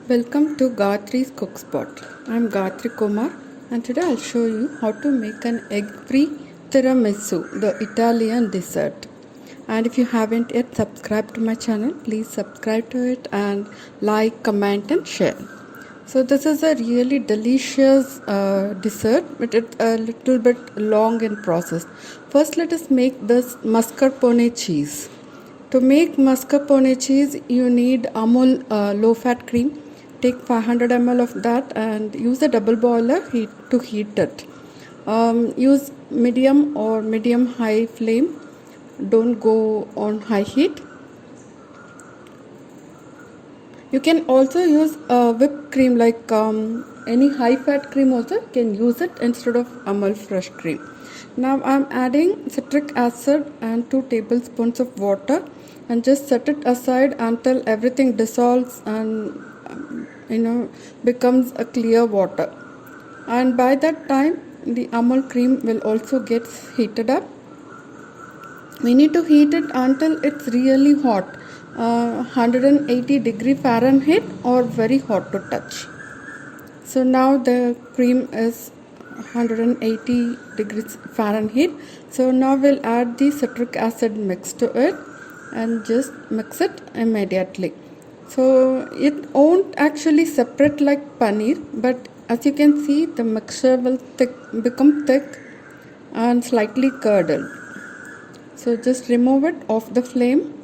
Welcome to Gayatri's Cook Spot. I'm Gayatri Kumar and today I'll show you how to make an egg-free tiramisu, the Italian dessert. And if you haven't yet subscribed to my channel, please subscribe to it and like, comment and share. So this is a really delicious dessert, but it's a little bit long in process. First let us make this mascarpone cheese. To make mascarpone cheese, you need Amul low-fat cream. Take 500 ml of that and use a double boiler to heat it. Use medium or medium-high flame. Don't go on high heat. You can also use whipped cream, like any high-fat cream also can use it instead of Amul fresh cream. Now I'm adding citric acid and 2 tablespoons of water and just set it aside until everything dissolves and becomes a clear water. And by that time the Amul cream will also get heated up. We need to heat it until it's really hot, 180 degree Fahrenheit or very hot to touch. So now the cream is 180 degrees Fahrenheit. So now we'll add the citric acid mix to it and just mix it immediately. So it won't actually separate like paneer, but as you can see the mixture will become thick and slightly curdled. So just remove it off the flame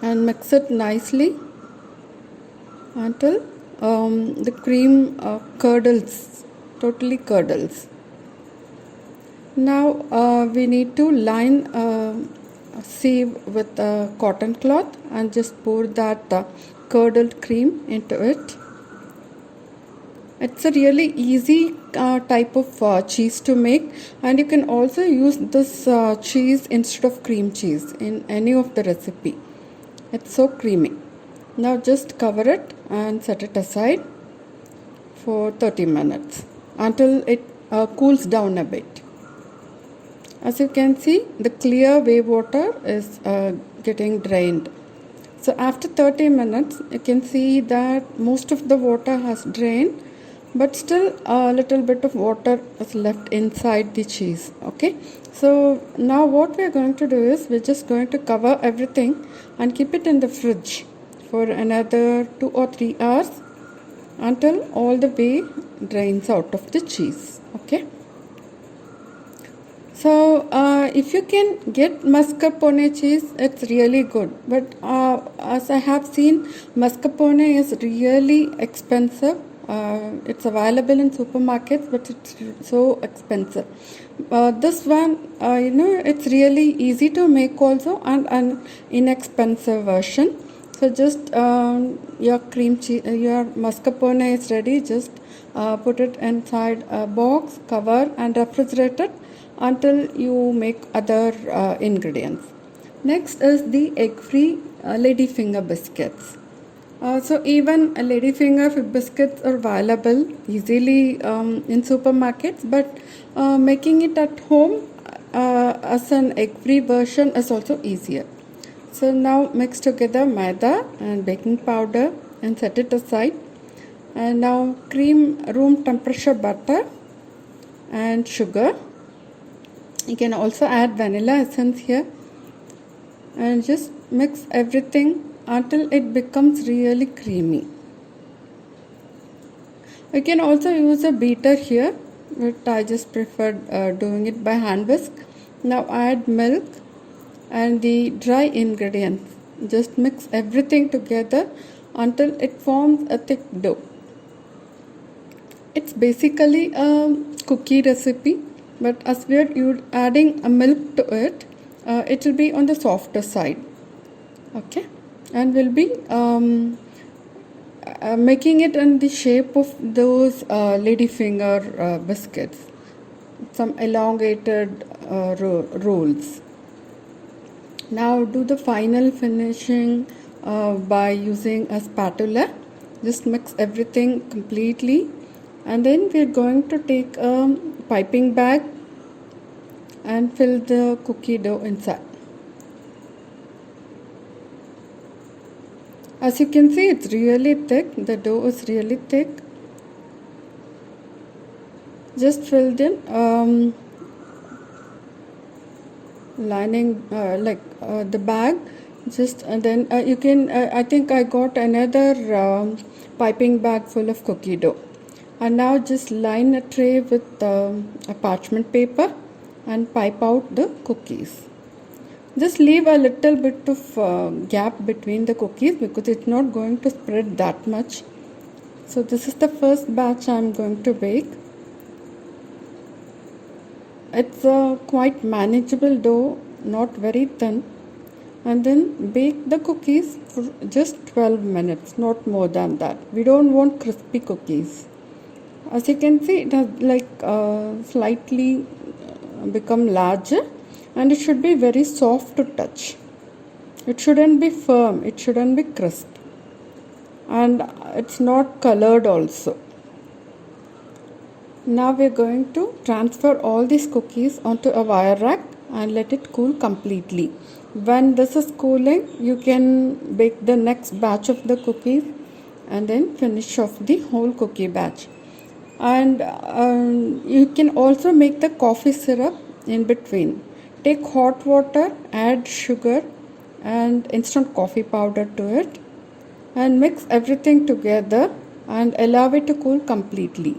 and mix it nicely until the cream curdles, totally curdles. Now we need to line a sieve with a cotton cloth and just pour that curdled cream into it. It's a really easy type of cheese to make, and you can also use this cheese instead of cream cheese in any of the recipe. It's so creamy. Now just cover it and set it aside for 30 minutes until it cools down a bit. As you can see, the clear wave water is getting drained. So after 30 minutes, you can see that most of the water has drained, but still a little bit of water is left inside the cheese. Okay, so now what we are going to do is we're just going to cover everything and keep it in the fridge for another 2 or 3 hours until all the way drains out of the cheese. Okay, so if you can get mascarpone cheese, it's really good, but as I have seen, mascarpone is really expensive. It's available in supermarkets, but it's so expensive. This one, it's really easy to make also, and an inexpensive version. So just your cream cheese, your mascarpone is ready. Just put it inside a box, cover and refrigerate it until you make other ingredients. Next is the egg-free ladyfinger biscuits. So even ladyfinger biscuits are available easily in supermarkets, but making it at home as an egg-free version is also easier. So now mix together maida and baking powder and set it aside. And now cream room temperature butter and sugar. You can also add vanilla essence here and just mix everything until it becomes really creamy. You can also use a beater here, but I just preferred doing it by hand whisk. Now add milk and the dry ingredients. Just mix everything together until it forms a thick dough. It's basically a cookie recipe, but as we are adding a milk to it, it will be on the softer side. Okay, and we'll be making it in the shape of those ladyfinger biscuits, some elongated rolls. Now do the final finishing by using a spatula. Just mix everything completely, and then we're going to take a piping bag and fill the cookie dough inside. As you can see, it's really thick. The dough is really thick. Just filled in lining the bag. Just and then you can I think I got another piping bag full of cookie dough. And now just line a tray with a parchment paper and pipe out the cookies. Just leave a little bit of gap between the cookies because it's not going to spread that much. So this is the first batch I'm going to bake. It's a quite manageable dough, not very thin. And then bake the cookies for just 12 minutes, not more than that. We don't want crispy cookies. As you can see, it has slightly become larger, and it should be very soft to touch. It shouldn't be firm, it shouldn't be crisp, and it's not colored also. Now we're going to transfer all these cookies onto a wire rack and let it cool completely. When this is cooling, you can bake the next batch of the cookies and then finish off the whole cookie batch. And you can also make the coffee syrup in between. Take hot water, add sugar and instant coffee powder to it, and mix everything together and allow it to cool completely.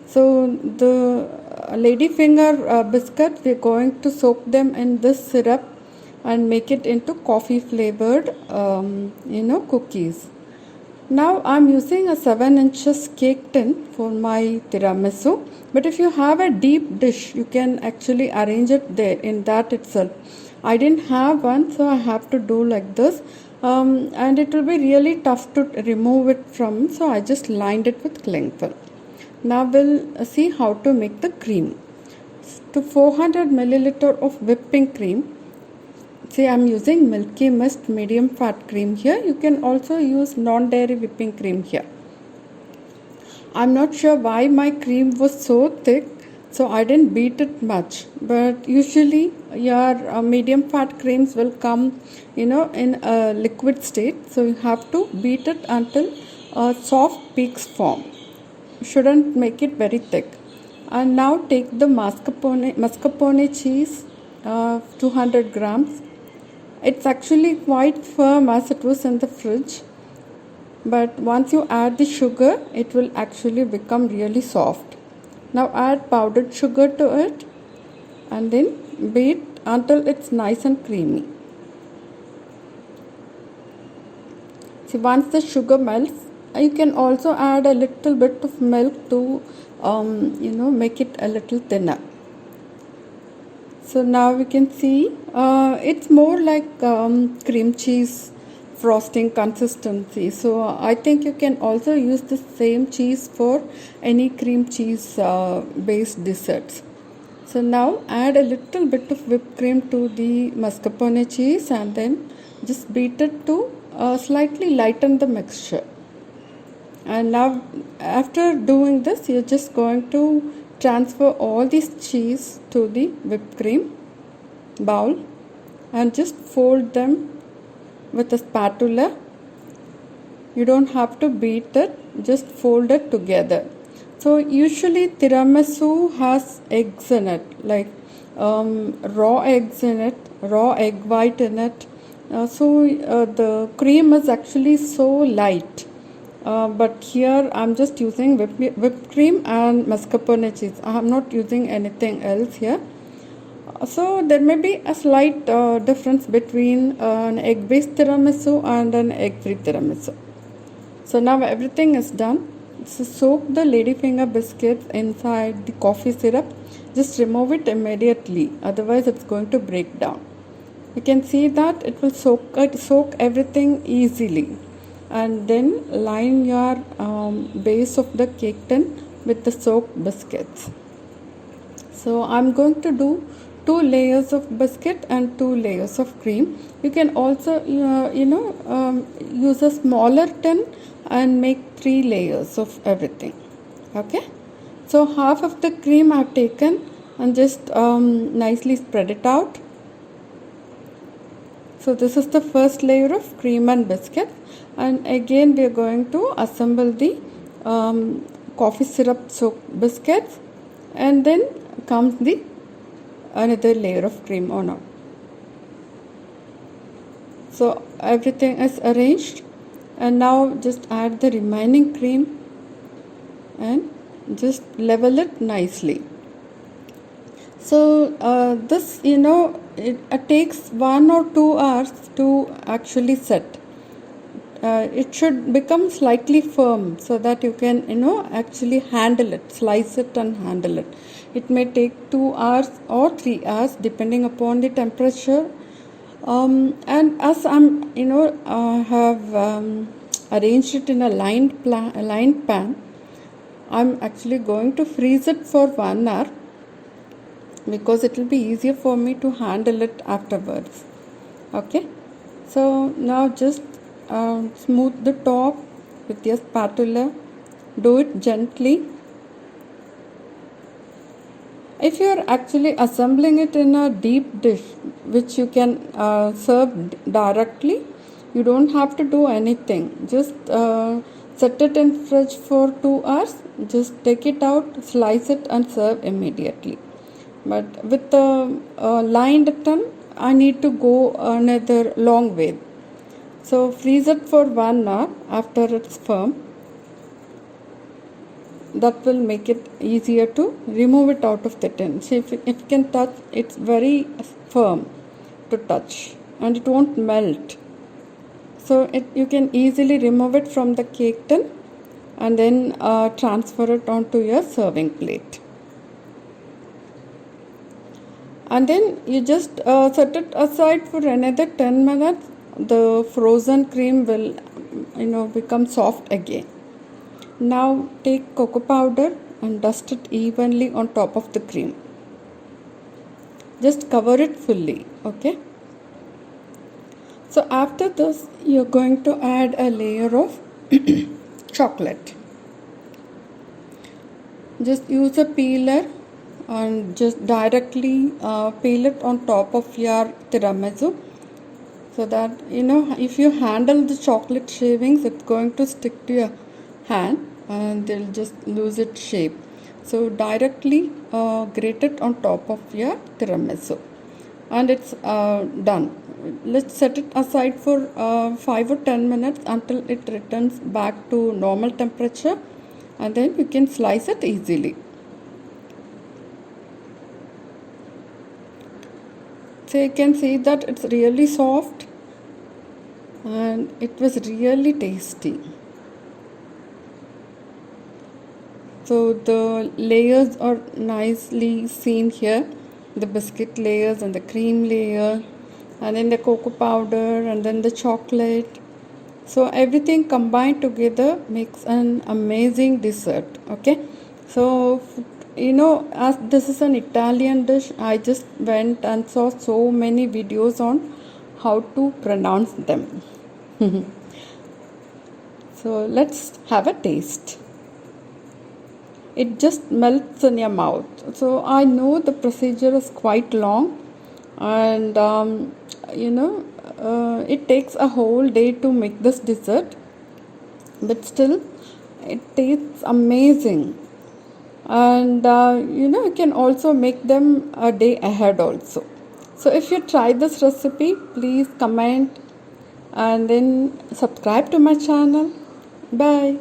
So the ladyfinger biscuits, we're going to soak them in this syrup and make it into coffee flavored cookies. Now I'm using a 7 inches cake tin for my tiramisu, but if you have a deep dish, you can actually arrange it there in that itself. I didn't have one, so I have to do like this, and it will be really tough to remove it from, so I just lined it with cling film. Now we'll see how to make the cream. To 400 milliliter of whipping cream, see, I'm using Milky Mist medium fat cream here. You can also use non-dairy whipping cream here. I'm not sure why my cream was so thick, so I didn't beat it much. But usually your medium fat creams will come, in a liquid state. So you have to beat it until a soft peaks form. You shouldn't make it very thick. And now take the mascarpone cheese, 200 grams. It's actually quite firm as it was in the fridge, but once you add the sugar, it will actually become really soft. Now add powdered sugar to it and then beat until it's nice and creamy. See, once the sugar melts, you can also add a little bit of milk to make it a little thinner. So now we can see it's more like cream cheese frosting consistency. So I think you can also use the same cheese for any cream cheese based desserts. So now add a little bit of whipped cream to the mascarpone cheese and then just beat it to slightly lighten the mixture. And now after doing this, you're just going to transfer all this cheese to the whipped cream bowl and just fold them with a spatula. You don't have to beat it, just fold it together. So usually tiramisu has eggs in it, like raw eggs in it, raw egg white in it. So the cream is actually so light. But here I'm just using whipped cream and mascarpone cheese. I am not using anything else here. So there may be a slight difference between an egg based tiramisu and an egg free tiramisu. So now everything is done. So soak the ladyfinger biscuits inside the coffee syrup. Just remove it immediately, otherwise it's going to break down. You can see that it will soak everything easily. And then line your base of the cake tin with the soaked biscuits. So I'm going to do 2 layers of biscuit and 2 layers of cream. You can also use a smaller tin and make 3 layers of everything. Okay, so half of the cream I've taken and just nicely spread it out. So this is the first layer of cream and biscuit, and again we are going to assemble the coffee syrup soaked biscuits, and then comes the another layer of cream on top. So everything is arranged, and now just add the remaining cream and just level it nicely. So this, it takes 1 or 2 hours to actually set. It should become slightly firm so that you can actually handle it, slice it and handle it. It may take 2 hours or 3 hours depending upon the temperature. And as I'm have arranged it in a lined pan, I'm actually going to freeze it for 1 hour because it will be easier for me to handle it afterwards. Okay, so now just smooth the top with your spatula. Do it gently. If you are actually assembling it in a deep dish which you can serve directly, you don't have to do anything. Just set it in fridge for 2 hours. Just take it out, slice it and serve immediately. But with the lined tin, I need to go another long way. So freeze it for 1 hour after it's firm. That will make it easier to remove it out of the tin. So if you can touch, it's very firm to touch and it won't melt. So you can easily remove it from the cake tin and then transfer it onto your serving plate. And then you just set it aside for another 10 minutes. The frozen cream will become soft again. Now take cocoa powder and dust it evenly on top of the cream. Just cover it fully. Okay. So after this, you're going to add a layer of chocolate. Just use a peeler and just directly peel it on top of your tiramisu, so that if you handle the chocolate shavings, it's going to stick to your hand and they'll just lose its shape. So directly grate it on top of your tiramisu, and it's done. Let's set it aside for 5 or 10 minutes until it returns back to normal temperature, and then you can slice it easily. So you can see that it's really soft and it was really tasty. So the layers are nicely seen here, the biscuit layers and the cream layer, and then the cocoa powder and then the chocolate. So everything combined together makes an amazing dessert. Okay, so as this is an Italian dish, I just went and saw so many videos on how to pronounce them. So let's have a taste. It just melts in your mouth. So I know the procedure is quite long, and it takes a whole day to make this dessert, but still it tastes amazing. And you can also make them a day ahead also. So if you try this recipe, please comment and then subscribe to my channel. Bye.